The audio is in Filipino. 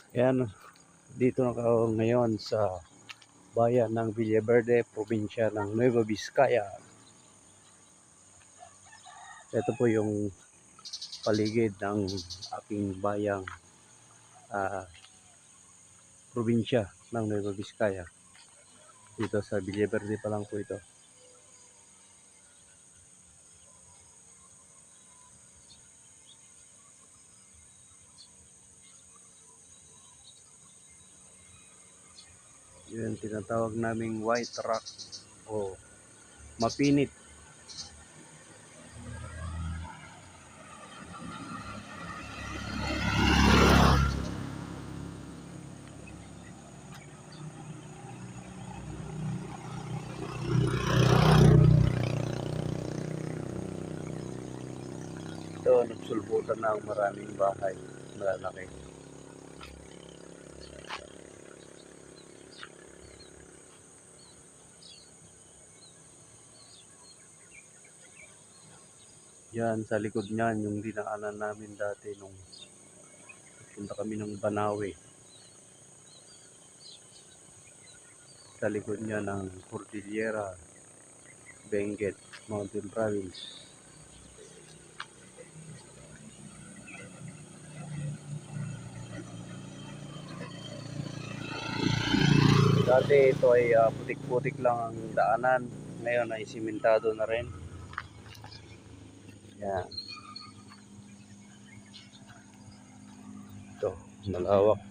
Ayan, dito na ako ngayon sa bayan ng Villaverde, probinsya ng Nueva Vizcaya. Ito po yung paligid ng aking bayang ah, probinsya ng Nueva Vizcaya. Dito sa Villaverde pa lang po ito. Yun tinatawag naming white rock o mapinit. Ito, nagsulbutan na ang maraming bahay, malalaki. Yan, sa likod niyan, yung dinaanan namin dati nung punta kami ng Banawe. Sa likod niya ng Cordillera, Benguet, Mountain Province. Dati ito ay putik-putik lang ang daanan. Ngayon ay simentado na rin. Yan. Ito, malawak.